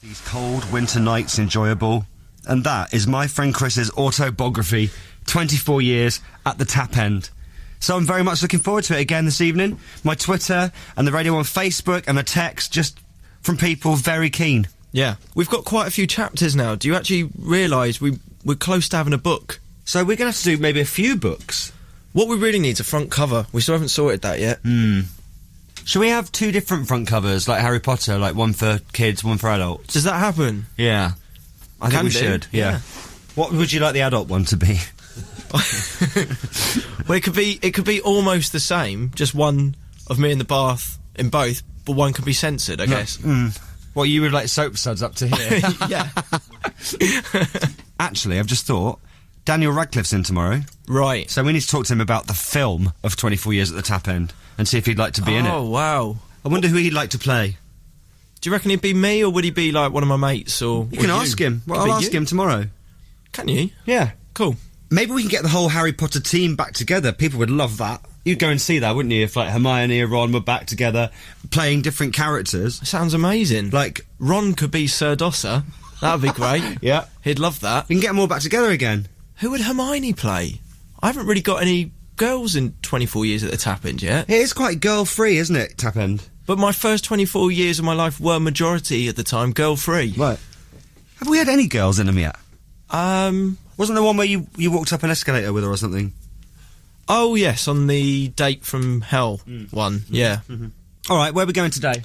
These cold winter nights enjoyable. And that is my friend Chris's autobiography, 24 years at the Tap End. So I'm very much looking forward to it again this evening. My Twitter and the radio on Facebook and a text just from people very keen. Yeah. We've got quite a few chapters now. Do you actually realise we're close to having a book? So we're going to have to do maybe a few books. What we really need is a front cover. We still haven't sorted that yet. Should we have two different front covers, like Harry Potter, like one for kids, one for adults? Does that happen? Yeah. I think we should, yeah. What would you like the adult one to be? Well, it could be almost the same, just one of me in the bath in both, but one could be censored, I guess. Well, you would like soap suds up to here. Yeah. Actually, I've just thought, Daniel Radcliffe's in tomorrow. Right. So we need to talk to him about the film of 24 Years at the Tap End and see if he'd like to be in it. Oh, wow. I wonder who he'd like to play. Do you reckon he'd be me, or would he be, like, one of my mates, or... You can ask him. Well, I'll ask him tomorrow. Can you? Yeah. Cool. Maybe we can get the whole Harry Potter team back together. People would love that. You'd go and see that, wouldn't you, if, like, Hermione and Ron were back together, playing different characters. Sounds amazing. Like... Ron could be Sir Dosser. That would be great. Yeah. He'd love that. We can get them all back together again. Who would Hermione play? I haven't really got any girls in 24 years at the Tap End yet. It is quite girl-free, isn't it, Tap End? But my first 24 years of my life were majority at the time girl-free. Right. Have we had any girls in them yet? Wasn't there one where you walked up an escalator with her or something? Oh, yes, on the Date from Hell one, yeah. All right, where are we going today?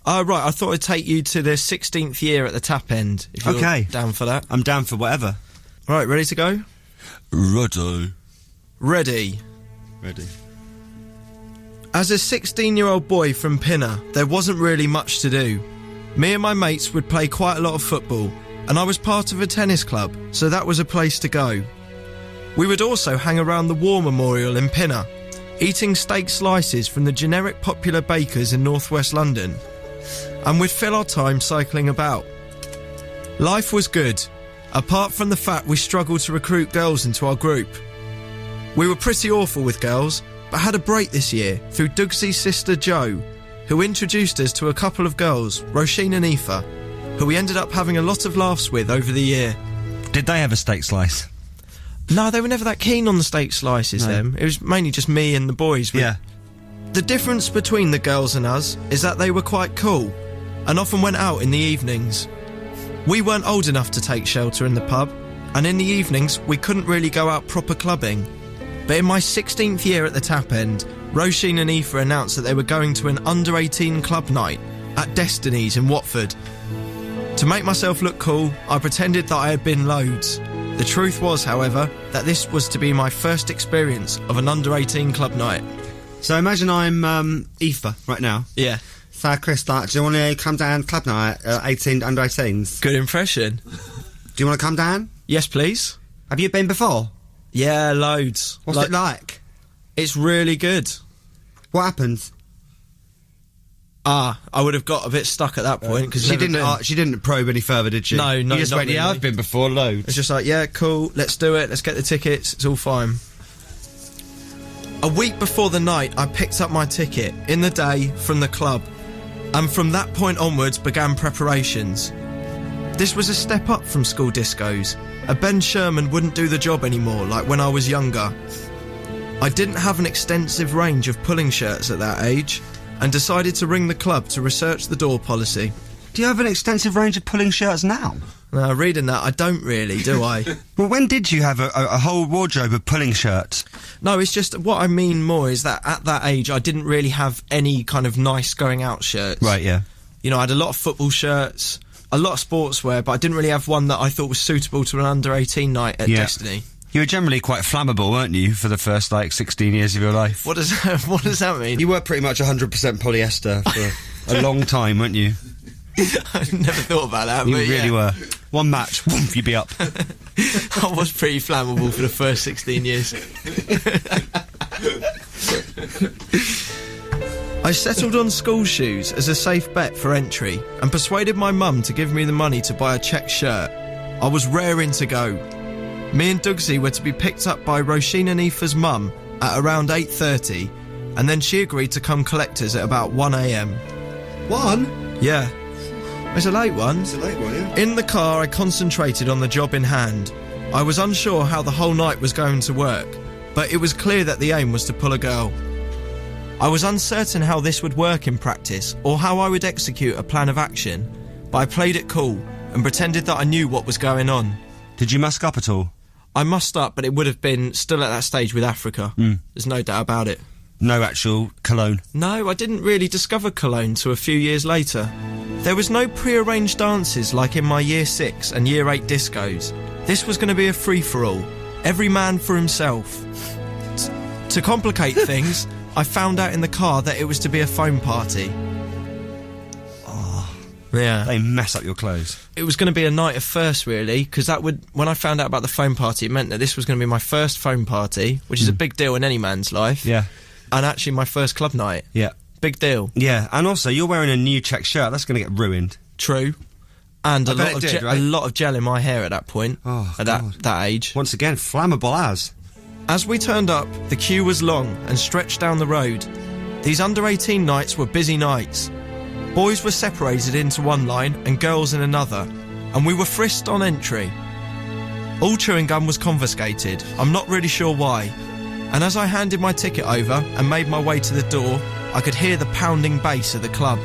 Right, I thought I'd take you to the 16th year at the Tap End, if you're down for that. I'm down for whatever. Right, ready to go? Ready. Ready. As a 16-year-old boy from Pinner, there wasn't really much to do. Me and my mates would play quite a lot of football, and I was part of a tennis club, so that was a place to go. We would also hang around the War Memorial in Pinner, eating steak slices from the generic popular bakers in northwest London, and we'd fill our time cycling about. Life was good, apart from the fact we struggled to recruit girls into our group. We were pretty awful with girls, but had a break this year through Dougsy's sister Jo, who introduced us to a couple of girls, Roisin and Aoife, who we ended up having a lot of laughs with over the year. Did they have a steak slice? No, they were never that keen on the steak slices, them. It was mainly just me and the boys. Yeah. The difference between the girls and us is that they were quite cool, and often went out in the evenings. We weren't old enough to take shelter in the pub, and in the evenings we couldn't really go out proper clubbing. But in my 16th year at the Tap End, Roisin and Aoife announced that they were going to an under-18 club night at Destiny's in Watford. To make myself look cool, I pretended that I had been loads. The truth was, however, that this was to be my first experience of an under-18 club night. So imagine I'm Aoife right now. Yeah. So Chris, do you want to come down club night, 18 under 18s? Good impression. Do you want to come down? Yes, please. Have you been before? Yeah, loads. What's it like? It's really good. What happens? I would have got a bit stuck at that point because she didn't probe any further, did she? No, you just not went, really. Yeah, I've been before, loads. It's just like, yeah, cool, let's do it, let's get the tickets, it's all fine. A week before the night, I picked up my ticket in the day from the club, and from that point onwards began preparations. This was a step up from school discos. A Ben Sherman wouldn't do the job anymore like when I was younger. I didn't have an extensive range of pulling shirts at that age, and decided to ring the club to research the door policy. Do you have an extensive range of pulling shirts now? Now, reading that, I don't really, do I? Well, when did you have a whole wardrobe of pulling shirts? No, it's just, what I mean more is that at that age, I didn't really have any kind of nice going out shirts. Right, yeah. You know, I had a lot of football shirts, a lot of sportswear, but I didn't really have one that I thought was suitable to an under-18 night at Destiny. You were generally quite flammable, weren't you, for the first, 16 years of your life? What does that mean? You were pretty much 100% polyester for a long time, weren't you? I never thought about that. You really were. One match, whoomp, you'd be up. I was pretty flammable for the first 16 years. I settled on school shoes as a safe bet for entry and persuaded my mum to give me the money to buy a check shirt. I was raring to go. Me and Dougsy were to be picked up by Roisin and Aoife's mum at around 8:30, and then she agreed to come collect us at about 1 a.m. 1? Yeah. It's a late one. It's a late one, yeah. In the car, I concentrated on the job in hand. I was unsure how the whole night was going to work, but it was clear that the aim was to pull a girl. I was uncertain how this would work in practice, or how I would execute a plan of action, but I played it cool and pretended that I knew what was going on. Did you musk up at all? I mussed up, but it would have been still at that stage with Africa. There's no doubt about it. No actual cologne? No, I didn't really discover cologne till a few years later. There was no pre-arranged dances like in my Year 6 and Year 8 discos. This was going to be a free-for-all. Every man for himself. To complicate things, I found out in the car that it was to be a foam party. Yeah. They mess up your clothes. It was going to be a night of firsts, really, because that would, when I found out about the foam party, it meant that this was going to be my first foam party, which is a big deal in any man's life. Yeah. And actually my first club night. Yeah. Big deal. Yeah, and also, you're wearing a new check shirt. That's going to get ruined. True. And I a bet lot, it of did, right? a lot of gel in my hair at that point, Oh, at God. that age. Once again, flammable as. As we turned up, the queue was long and stretched down the road. These under-18 nights were busy nights. Boys were separated into one line and girls in another, and we were frisked on entry. All chewing gum was confiscated, I'm not really sure why, and as I handed my ticket over and made my way to the door, I could hear the pounding bass of the club.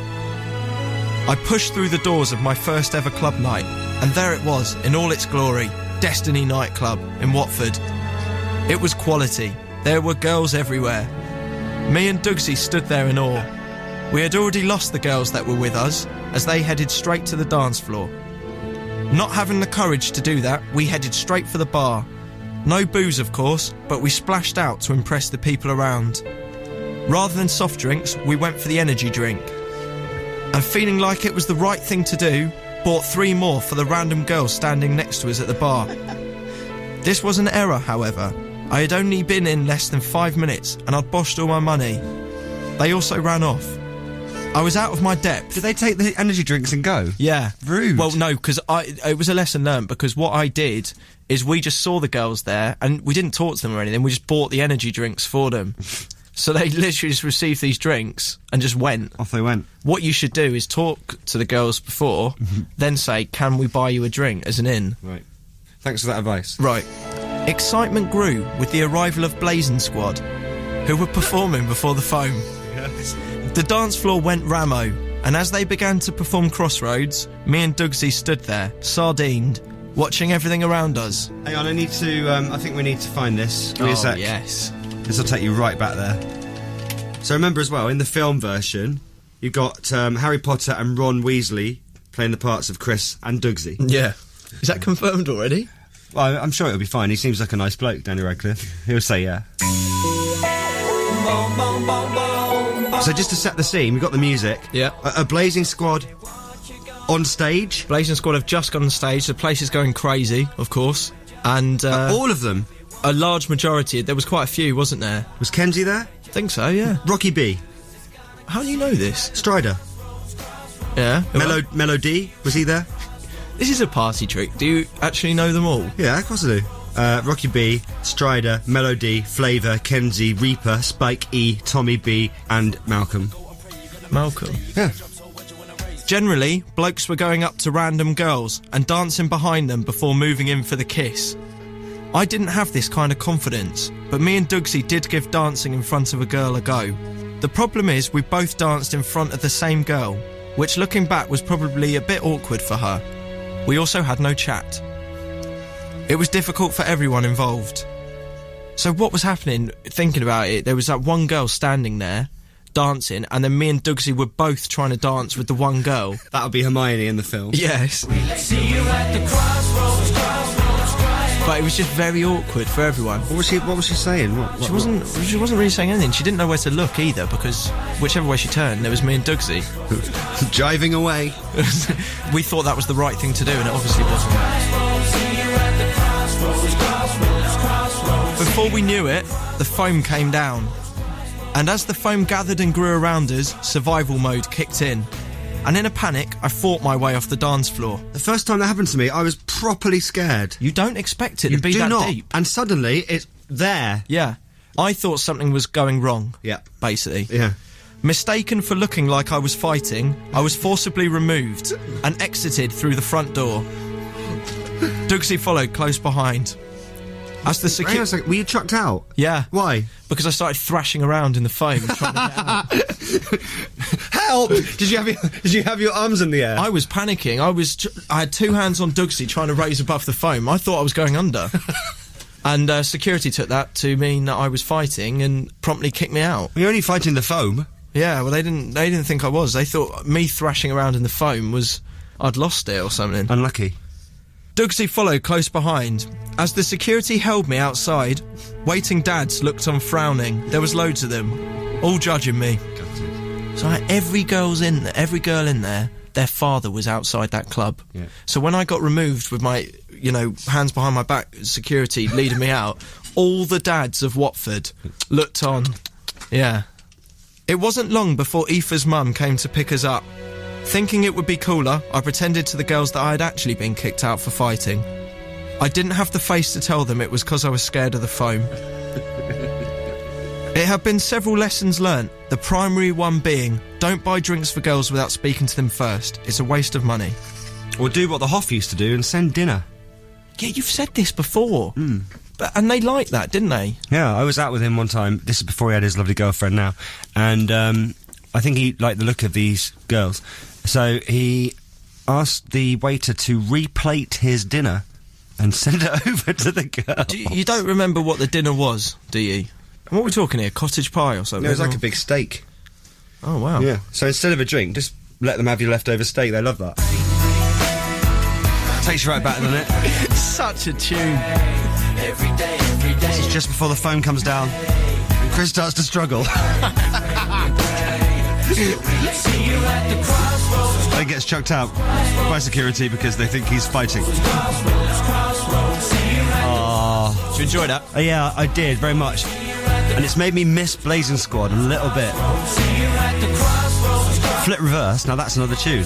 I pushed through the doors of my first ever club night, and there it was, in all its glory, Destiny Nightclub in Watford. It was quality. There were girls everywhere. Me and Dugsy stood there in awe. We had already lost the girls that were with us, as they headed straight to the dance floor. Not having the courage to do that, we headed straight for the bar. No booze, of course, but we splashed out to impress the people around. Rather than soft drinks, we went for the energy drink. And feeling like it was the right thing to do, bought 3 more for the random girls standing next to us at the bar. This was an error, however. I had only been in less than 5 minutes, and I'd boshed all my money. They also ran off. I was out of my depth. Did they take the energy drinks and go? Yeah. Rude. Well, no, because it was a lesson learned, because what I did is we just saw the girls there, and we didn't talk to them or anything, we just bought the energy drinks for them. So they literally just received these drinks and just went. Off they went. What you should do is talk to the girls before, then say, can we buy you a drink as an in? Right. Thanks for that advice. Right. Excitement grew with the arrival of Blazing Squad, who were performing before the foam. Yes. The dance floor went ramo, and as they began to perform Crossroads, me and Dugsy stood there, sardined, watching everything around us. Hang on, I think we need to find this. Give me a sec. Yes. This will take you right back there. So remember as well, in the film version, you've got Harry Potter and Ron Weasley playing the parts of Chris and Dugsy. Yeah. Is that confirmed already? Well, I'm sure it'll be fine. He seems like a nice bloke, Daniel Radcliffe. He'll say yeah. So just to set the scene, we've got the music. Yeah. A Blazing Squad on stage. Blazing Squad have just gone on stage. The place is going crazy, of course. And All of them. a large majority. There was quite a few, wasn't there? Was Kenzie there? I think so, yeah. Rocky B. How do you know this? Strider. Yeah. Melody. Was he there? This is a party trick. Do you actually know them all? Yeah, of course I do. Rocky B, Strider, Melody, Flavour, Kenzie, Reaper, Spike E, Tommy B, and Malcolm. Malcolm. Yeah. Generally, blokes were going up to random girls and dancing behind them before moving in for the kiss. I didn't have this kind of confidence, but me and Dugsy did give dancing in front of a girl a go. The problem is we both danced in front of the same girl, which looking back was probably a bit awkward for her. We also had no chat. It was difficult for everyone involved. So what was happening, thinking about it, there was that one girl standing there, dancing, and then me and Dugsy were both trying to dance with the one girl. That'll be Hermione in the film. Yes. But it was just very awkward for everyone. What was she saying? She wasn't really saying anything. She didn't know where to look either, because whichever way she turned, there was me and Dugsy. Jiving away. We thought that was the right thing to do, and it obviously wasn't. Before we knew it, the foam came down. And as the foam gathered and grew around us, survival mode kicked in. And in a panic, I fought my way off the dance floor. The first time that happened to me, I was properly scared. You don't expect it to be that deep. And suddenly, it's there. Yeah. I thought something was going wrong. Yeah. Basically. Yeah. Mistaken for looking like I was fighting, I was forcibly removed and exited through the front door. Dugsy followed close behind. As the Hang on a second, were you chucked out? Yeah. Why? Because I started thrashing around in the foam trying to get out. Help! Did you have your arms in the air? I was panicking. I had two hands on Dugsy trying to raise above the foam. I thought I was going under. And security took that to mean that I was fighting and promptly kicked me out. You're only fighting the foam. Yeah, well, they didn't think I was. They thought me thrashing around in the foam was I'd lost it or something. Unlucky. Dugsy followed close behind. As the security held me outside, waiting dads looked on frowning. There was loads of them, all judging me. So every girl in there, their father was outside that club. Yeah. So when I got removed with my, hands behind my back, security leading me out, all the dads of Watford looked on. Yeah. It wasn't long before Aoife's mum came to pick us up. Thinking it would be cooler, I pretended to the girls that I had actually been kicked out for fighting. I didn't have the face to tell them it was because I was scared of the foam. It had been several lessons learnt, the primary one being, don't buy drinks for girls without speaking to them first. It's a waste of money. Or do what the Hoff used to do and send dinner. Yeah, you've said this before. And they liked that, didn't they? Yeah, I was out with him one time. This is before he had his lovely girlfriend now. And I think he liked the look of these girls. So he asked the waiter to replate his dinner and send it over to the girl. You don't remember what the dinner was, do you? What are we talking here? Cottage pie or something? No, it was like a big steak. Oh, wow. Yeah. So instead of a drink, just let them have your leftover steak. They love that. Takes you right back, doesn't it? Such a tune. This is just before the phone comes down and Chris starts to struggle. He gets chucked out by security because they think he's fighting. Oh. Did you enjoy that? Yeah, I did, very much. And it's made me miss Blazing Squad a little bit. Flip Reverse, now that's another tune.